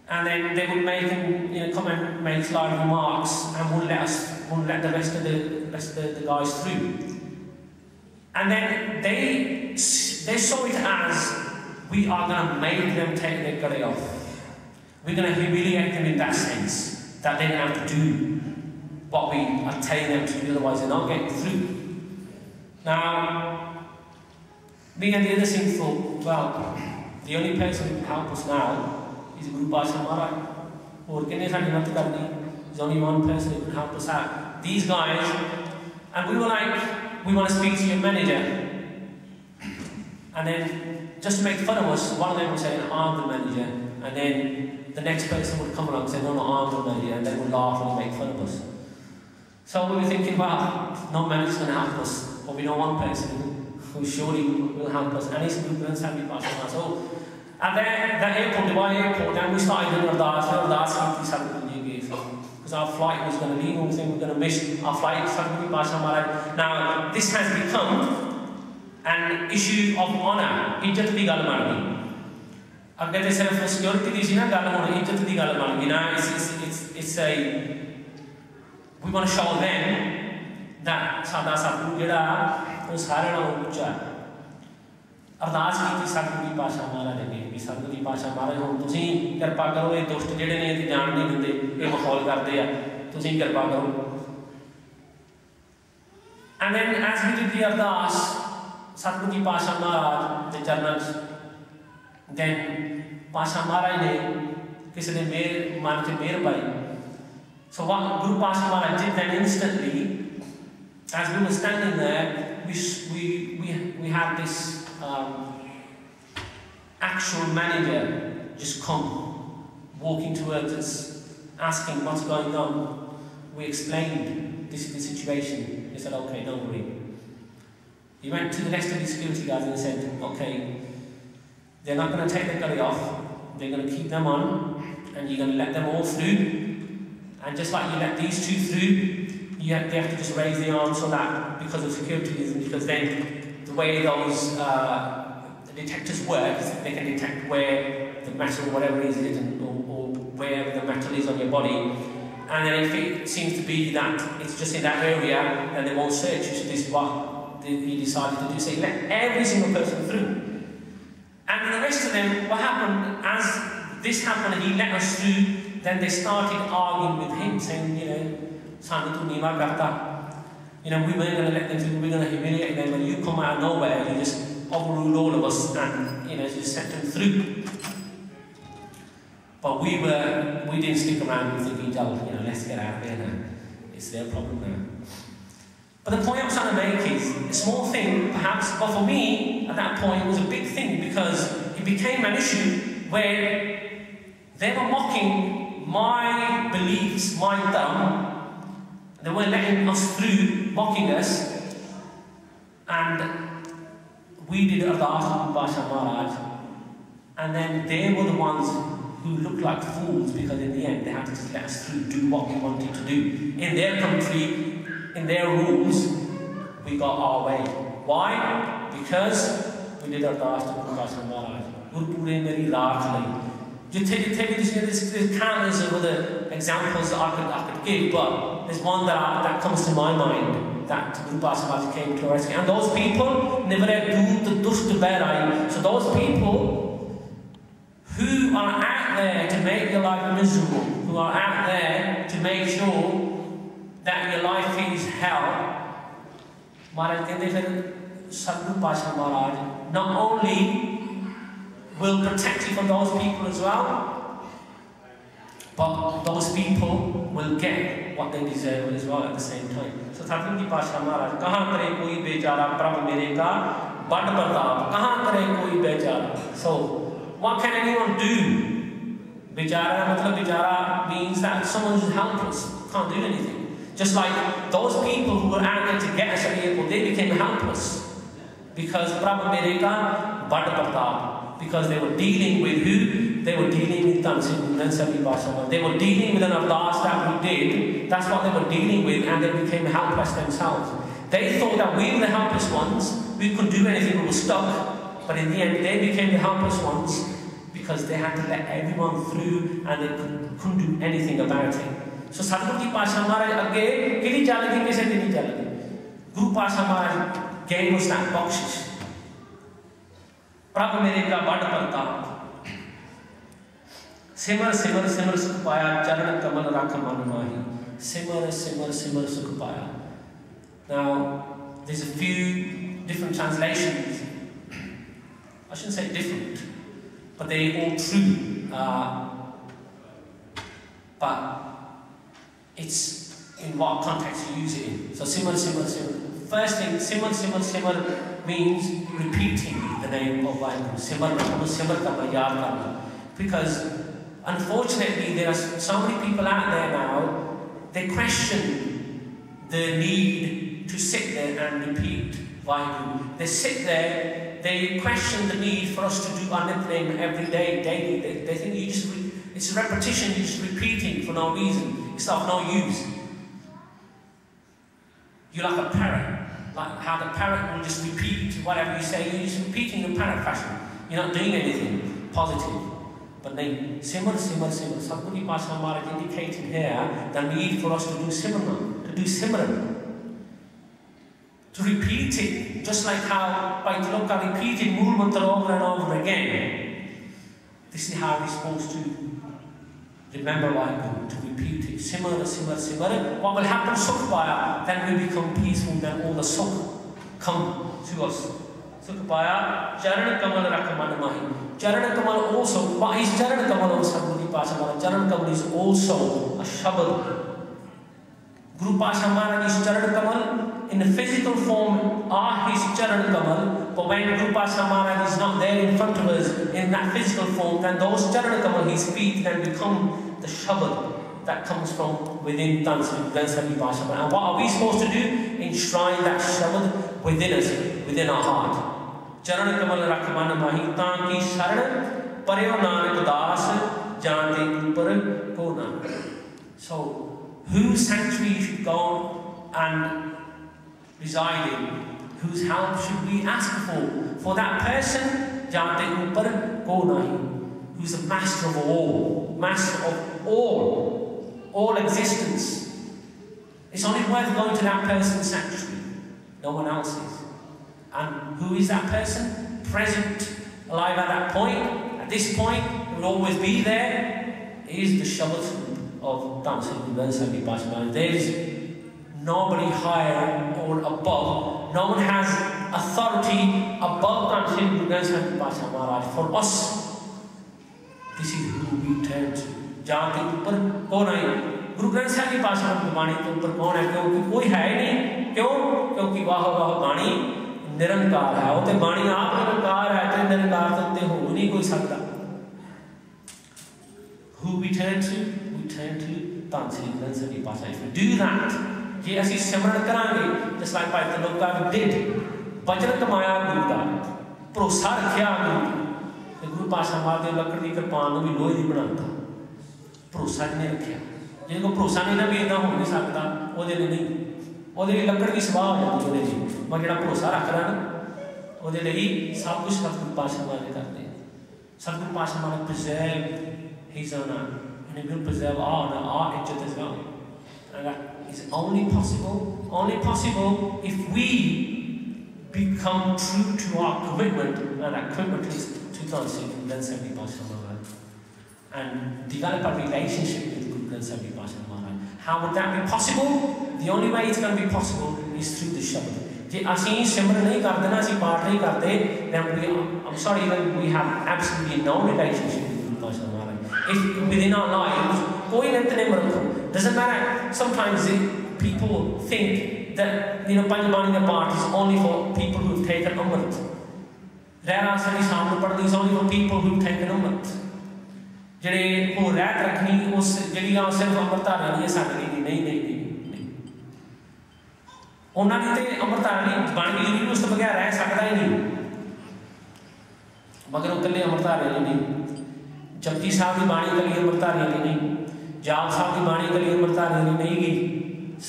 And then they would make come and make slight remarks, and wouldn't let the rest of the guys through. And then they saw it as, we are going to make them take their curry off. We're going to humiliate them in that sense, that they're going to have to do what we are telling them to do, otherwise they're not getting through. Now, me and the other thing thought, well, the only person who can help us now is Guru Pasha Maharaj. There's only one person who can help us out. These guys, and we were like, we want to speak to your manager. And then, just to make fun of us, one of them would say, I'm the manager. And then the next person would come along and say, no, I'm the manager. And they would laugh and make fun of us. So we were thinking, well, no manager's going to help us. But we know one person who surely will help us. And it's Guru Sahib Pasha. So, at that airport, Diwan airport, then we started doing Ardas. Because our flight was going to leave, and we were going to miss our flight. Now, this has become an issue of honour. Ijjat di gal ban gayi. Agge te sirf security di si na gal hone ijjat di gal ban gayi. Now it's a, we want to show them that sada Satguru jehda o sare naਲੋਂ ਉੱਚਾ ਹੈ. ਅਰਦਾਸ ਕੀਤੀ ਸਤਿਗੁਰੂ ਦੀ ਪਾਤਸ਼ਾਹ ਮਹਾਰਾਜ ਅੱਗੇ ਵੀ ਸਤਿਗੁਰੂ ਦੀ ਪਾਤਸ਼ਾਹ ਮਹਾਰਾਜ ਹੁਣ ਤੁਸੀਂ ਕਿਰਪਾ ਕਰੋ, ਇਹ ਦੁਸ਼ਟ ਜਿਹੜੇ ਨੇ ਇਹ ਜਾਣ ਨਹੀਂ ਦਿੰਦੇ, ਇਹ ਮਖੌਲ ਕਰਦੇ ਆ, ਤੁਸੀਂ ਕਿਰਪਾ ਕਰੋ. And then as we did the ardas, ਸਤਿਗੁਰੂ ਦੀ ਪਾਤਸ਼ਾਹ ਮਹਾਰਾਜ ਦੇ ਚਰਨਾਂ 'ਚ, then ਪਾਤਸ਼ਾਹ ਮਹਾਰਾਜ ਨੇ ਕਿਸੇ ਦੇ ਮਨ 'ਚ ਮਿਹਰ ਪਾਈ. So what Guru Pasha Maharaj did then instantly, as we were standing there, we had this actual manager just come walking towards us, asking what's going on. We explained this is the situation. He said, okay, don't worry. He went to the rest of the security guards and said, okay, they're not going to take the curry off, they're going to keep them on, and you're going to let them all through. And just like you let these two through, they have to just raise the arm so that, because of security reasons, because then the way those the detectors work, they can detect where the metal, whatever it is, or where the metal is on your body. And then if it seems to be that it's just in that area, then they won't search you. So this is what he decided to do. So he let every single person through. And the rest of them, what happened, as this happened and he let us through, then they started arguing with him, saying, Sanu tu niwa karta. We weren't going to let them through, we were going to humiliate them, and you come out of nowhere, you just overruled all of us and just sent them through. But we didn't stick around thinking, let's get out of there now. It's their problem now. But the point I'm trying to make is, a small thing perhaps, but for me at that point it was a big thing, because it became an issue where they were mocking my beliefs, my dharma. They weren't letting us through, mocking us, and we did Ardas with Pasha Maharaj, and then they were the ones who looked like fools, because in the end they had to just let us through, do what we wanted to do. In their country, in their rules, we got our way. Why? Because we did Ardas with Pasha Maharaj. Gurpure meri raat lai. There's countless of other examples that I could give, but there's one that comes to my mind, that Guru Pasha Maharaj came to our rescue. And those people, so those people who are out there to make your life miserable, who are out there to make sure that your life is hell, Maharaj Guru Pasha Maharaj not only will protect you from those people as well, but those people will get what they deserve as well at the same time. So Shatguru Ji Pasha Maharaj, kahan kare koi bechara prabh mere ka bad pratap, kahan kare koi bechara. So what can anyone do? Bechara matlab bechara means that someone who's helpless, can't do anything. Just like those people who were out there to get us a vehicle, they became helpless because prabh mere ka bad pratap. Because they were dealing with who? They were dealing with Tansi. They were dealing with an ardas that we did. That's what they were dealing with, and they became helpless themselves. They thought that we were the helpless ones. We couldn't do anything. We were stuck. But in the end, they became the helpless ones because they had to let everyone through, and they couldn't do anything about it. So Shatguru Ji Pasha Maharaj again, kidi chalagi kise di nahi chalagi. Guru Pasha Maharaj gave us that bakshish. प्रभ मेरे का बड़ प्रताप सिमर सिमर सिमर सुख पाया चरण कमल रख मन माही सिमर सिमर सिमर सुख पाया. Now there's a few different translations. I shouldn't say different, but they're all true. But it's in what context you use it in. So simar simar simar. First thing, simar simar simar means repeating the name of Vaheguru. Simar karna, yaad karna. Because unfortunately there are so many people out there now, they question the need to sit there and repeat Vaheguru. They sit there, they question the need for us to do our name every day, daily. They think you just it's a repetition, you're just repeating for no reason. It's of no use. You're like a parrot. Like how the parrot will just repeat whatever you say, you're just repeating in parrot fashion. You're not doing anything positive. But then, simar, simar, simar. Shatguru Ji Pasha Maharaj indicating here the need for us to do simran, to do simran. To repeat it, just like how Bhai Tilaka repeated Mool Mantra over and over again. This is how we're supposed to remember Vaheguru, to repeat it. Simar, simar, simar. What will happen? Sukhpaya. Then we become peaceful, then all the sukh come to us. Sukhpaya, Charan Kamal Rakaman Mahi. Charan Kamal also, what is Charan Kamal of Shatguru Ji Pasha Maharaj? Charan Kamal is also a shabad. Guru Pasha Maharaj is Charan Kamal. In the physical form are his Charan Kamal, but when Guru Pasha Maharaj is not there in front of us in that physical form, then those Charan Kamal, his feet, then become the shabad that comes from within Shatguru Ji Pasha Maharaj. And what are we supposed to do? Enshrine that shabad within us, within our heart. Charan Kamal Rakman Mahi Tan ki Sharan Paryo Nanak Das Jante Upar Ko Nanak. So, whose sanctuary should go and reside in, whose help should we ask for? For that person, Jante Upar Ko Nahi, who's the master of all existence. It's only worth going to that person's sanctuary, no one else's. And who is that person? Present, alive at that point, at this point, will always be there, is the Shabbat of Shatguru Ji Pasha Maharaj. There is nobody higher or above. No one has authority above Shatguru Ji Pasha Maharaj. For us, this is who we turn to. जहाँ के ऊपर कौन आए? गुरु ग्रंथ साहिब की पाशा बाणी के ऊपर कौन है? क्योंकि कोई है ही नहीं. क्यों? क्योंकि वाह वाह बाणी निरंकार है. वो तो बाणी आप निरंकार है, तो निरंकार तो हो नहीं कोई सकता. Who we turn to? We turn to Sri Gurmat Sahib की Pasha. If we do that, ये ऐसी सिमरन करांगे, just like Bhai Tilaka did. वचन कमाया गुरु का, भरोसा रखा गुरु. गुरु पाशा मार दे लकड़ की कृपान भी लोहे की बनाता. भरोसा नहीं रखा. जिनको भरोसा नहीं ना भी इतना हो नहीं सकता, वो नहीं. वो लकड़ की सवाह हो जाती है. मैं जो भरोसा रख रहा ना, वो सब कुछ Shatguru Pasha Maharaj करते हैं. Shatguru Pasha Maharaj preserve his honor, and he will preserve our honor, our ijjat as well. And that is only possible if we become true to our commitment, and that commitment is to Sri Gurmat Sahib Pasha Maharaj, and develop a relationship with Guru Granth Sahib Ji Pasha Maharaj. How would that be possible? The only way it's going to be possible is through the Shabad. If we simran nahi karte na, we path nahi karte, then I'm sorry, even we have absolutely no relationship with Guru Pasha Maharaj. If within our lives कोई नितनेम रखो, doesn't matter. Sometimes people think that पंज बाणी का पाठ is only for people who've taken Amrit. रहरास साडी शाम ਨੂੰ ਪੜ੍ਹਦੀ is only for people who've taken Amrit. ਜਿਹੜੇ ਉਹ ਰਹਿਤ ਰੱਖਣੀ ਉਸ ਜਿਹੜੀਆਂ ਸਿਰਫ ਅੰਮ੍ਰਿਤਧਾਰੀਆਂ ਦੀਆਂ ਸਾਡੇ ਲਈ ਨਹੀਂ ਉਹਨਾਂ ਦੀ ਤੇ ਅੰਮ੍ਰਿਤਧਾਰੀ ਬਣ ਗਈ ਜਿਹੜੀ ਉਸ ਤੋਂ ਬਗੈਰ ਰਹਿ ਸਕਦਾ ਹੀ ਨਹੀਂ, ਮਗਰ ਉਹ ਇਕੱਲੇ ਅੰਮ੍ਰਿਤਧਾਰੀਆਂ ਲਈ ਨਹੀਂ। ਜਪਜੀ ਸਾਹਿਬ ਦੀ ਬਾਣੀ ਇਕੱਲੀ ਅੰਮ੍ਰਿਤਧਾਰੀਆਂ ਲਈ ਨਹੀਂ, ਜਾਪ ਸਾਹਿਬ ਦੀ ਬਾਣੀ ਇਕੱਲੀ ਅੰਮ੍ਰਿਤਧਾਰੀਆਂ ਲਈ ਨਹੀਂ ਗਈ,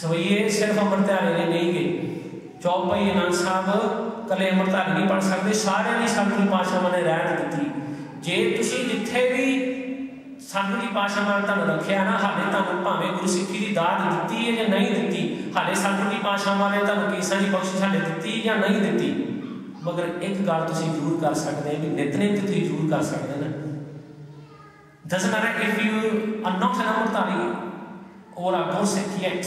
ਸਵਈਏ ਸਿਰਫ ਅੰਮ੍ਰਿਤਧਾਰੀਆਂ ਲਈ ਨਹੀਂ ਗਏ, ਚੌਪਈ ਆਨੰਦ ਸਾਹਿਬ ਇਕੱਲੇ ਅੰਮ੍ਰਿਤਧਾਰੀ ਨਹੀਂ ਪੜ੍ਹ ਸਕਦੇ, ਸਾਰਿਆਂ ਦੀ ਸਤਿਗੁਰੂ ਪਾਤਸ਼ਾਹਾਂ ਨੇ ਰਹਿਤ ਦਿੱਤੀ। ਜੇ ਤੁਸੀਂ ਜਿੱਥੇ ਵੀ ਸਤਿਗੁਰੂ ਪਾਤਸ਼ਾਹਾਂ ਨੇ ਤੁਹਾਨੂੰ ਰੱਖਿਆ ਨਾ, ਹਾਲੇ ਤੁਹਾਨੂੰ ਭਾਵੇਂ ਗੁਰਸਿੱਖੀ ਦੀ ਦਾਤ ਦਿੱਤੀ ਹੈ ਜਾਂ ਨਹੀਂ ਦਿੱਤੀ, ਹਾਲੇ ਸਤਿਗੁਰੂ ਪਾਤਸ਼ਾਹਾਂ ਨੇ ਤੁਹਾਨੂੰ ਕੇਸਾਂ ਦੀ ਬਖਸ਼ਿਸ਼ ਹਾਲੇ ਦਿੱਤੀ ਜਾਂ ਨਹੀਂ ਦਿੱਤੀ, ਮਗਰ ਇੱਕ ਗੱਲ ਤੁਸੀਂ ਜ਼ਰੂਰ ਕਰ ਸਕਦੇ ਵੀ ਨਿਤਨੇਮ ਤੇ ਤੁਸੀਂ ਜ਼ਰੂਰ ਕਰ ਸਕਦੇ ਨਾ। Doesn't matter if you are not an Amritari or a Gursikh yet,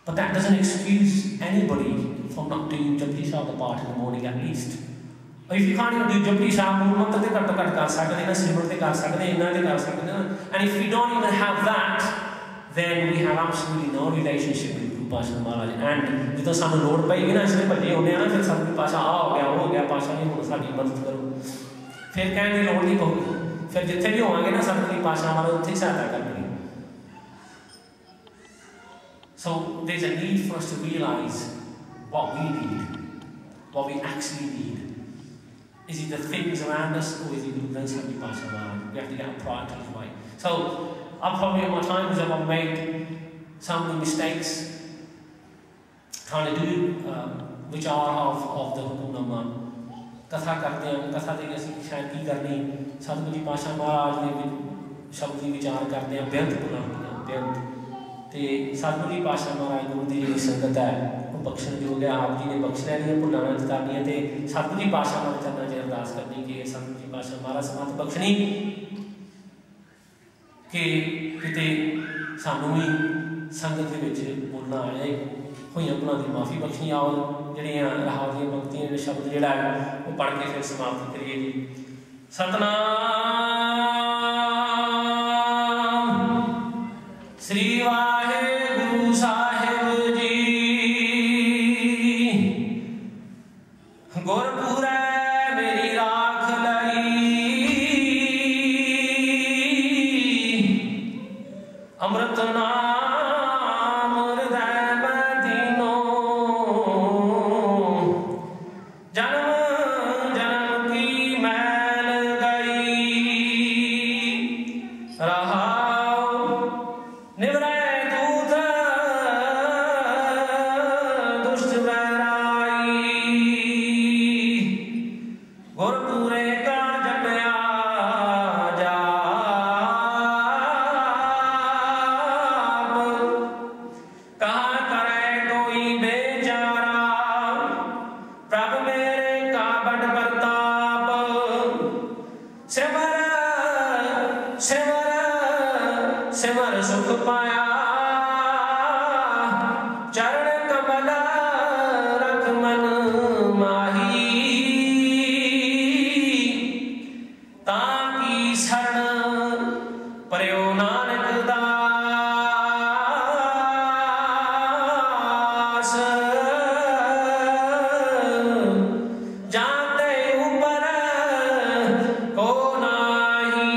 but that doesn't excuse anybody from not doing Japji Sahib the part in the morning at least. Or if you can't even do Japji Sahib, Gurmat te kat kar sakde na, Simran te kar sakde, inna te kar sakde na. And if we don't even have that, then we have absolutely no relationship with Guru Pasha Maharaj. And ਜਦੋਂ ਸਾਨੂੰ ਲੋੜ ਪਏਗੀ ਨਾ ਇਸਲੇ ਭੱਜੇ ਹੁੰਦੇ ਆ ਨਾ, ਫਿਰ ਸਤਿਗੁਰੂ ਪਾਤਸ਼ਾਹ ਆ ਹੋ ਗਿਆ ਉਹ ਹੋ ਗਿਆ, ਪਾਤਸ਼ਾਹ ਜੀ ਹੁਣ ਸਾਡੀ ਮਦਦ ਕਰੋ, ਫਿਰ ਕਹਿਣ ਦੀ ਲੋੜ ਨਹੀਂ ਪਊਗੀ। ਫਿਰ ਜਿੱਥੇ ਵੀ ਹੋਵਾਂਗੇ ਨਾ ਸਤਿਗੁਰੂ ਪਾਤਸ਼ਾਹ ਮਾਰੇ ਉੱਥੇ ਹੀ ਸਹਾਇਤਾ ਕਰਨਗੇ। So there's a need for us to realize what we need, what we actually need. Is it the things around us, or is it Guru Granth Sahib Pasha Maharaj? We have to get our priorities right. So I've probably at my times I've made so many mistakes trying to do which are of the Hukumnama. कथा करते हैं, कथा ਦੇ ਅਸੀਂ ਸ਼ਾਇਦ ਕੀ ਕਰਨੀ, ਸਤਿਗੁਰੂ ਜੀ ਪਾਤਸ਼ਾਹ ਮਹਾਰਾਜ ਨੇ ਸ਼ਬਦ ਦੀ ਵਿਚਾਰ ਕਰਦੇ ਆ, ਬੇਅੰਤ ਬੁਲਾਉਂਦੇ ਆ ਬੇਅੰਤ, ਤੇ ਸਤਿਗੁਰੂ ਜੀ ਪਾਤਸ਼ਾਹ ਮਹਾਰਾਜ ਗੁਰੂ ਦੀ ਜਿਹੜੀ ਸੰਗਤ ਹੈ ਉਹ ਬਖਸ਼ਣਯੋਗ ਹੈ, ਆਪ ਜੀ ਨੇ ਬਖਸ਼ ਲੈਣੀਆਂ, ਭੁੱਲਾਂ ਨਾ ਕਰਨੀਆਂ, ਤੇ ਸਤਿਗੁਰੂ ਜੀ ਪਾਤਸ਼ਾਹ ਨਾਲ ਚਰਨਾਂ 'ਚ ਅਰਦਾਸ ਕਰਨੀ ਕਿ ਸਤਿਗੁਰੂ ਜੀ ਪਾਤਸ਼ਾਹ ਮਹਾਰਾਜ ਸਮਤ ਬਖਸ਼ਣੀ ਕਿ ਕਿਤੇ ਸਾਨੂੰ ਵੀ ਸੰਗਤ ਦੇ ਵਿੱਚ ਬੋਲਣਾ ਆ ਜਾਏ, ਹੋਈਆਂ ਭੁੱਲਾਂ ਦੀ ਮਾਫੀ ਬਖਸ਼ਣੀ। ਆਓ ਜਿਹੜੀਆਂ ਰਾਹ ਦੀਆਂ ਪੰਕਤੀਆਂ ਸ਼ਬਦ ਜਿਹੜਾ ਹੈ ਉਹ ਪੜ੍ਹ ਕੇ ਫਿਰ ਸਮਾਪਤ ਕਰੀਏ ਜੀ। ਸਤਨਾਮ ਸ੍ਰੀ ਵਾਹਿਗੁਰੂ ਸਾਹਿਬ ਜੀ, ਗੁਰਪੁਰੈ ਮੇਰੀ ਰਾਖ ਲਈ, ਅੰਮ੍ਰਿਤ ਨਾਮ ਹਿਰਦੈ ਮੈਂ ਦੀਨੋ, ਜਨਮ ਜਨਮ ਕੀ ਮੈਲ ਗਈ, ਰਹਾਉ ਨਿਵਰੈ ਦੂਤ ਦੁਸ਼ਟ ਵੈਰਾਈ, ਗੁਰਪੂਰੇ ਕਾ ਜਪਿਆ ਸਿਮਰ ਸੁਖ ਪਾਇਆ, ਚਰਨ ਕਮਲ ਰਖ ਮਨ ਮਾਹੀ, ਤਾਂ ਕੀ ਸਰਣ ਪਰਿਓ ਨਾਨਕ ਦਾਸ, ਜਾਂਦੇ ਉਪਰ ਕੋ ਨਾਹੀ,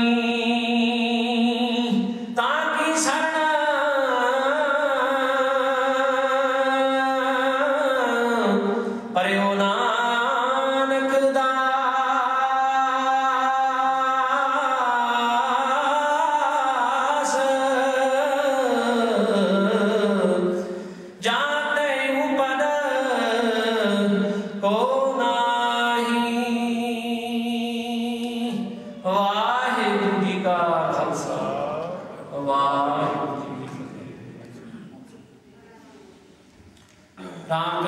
ਰਾਮ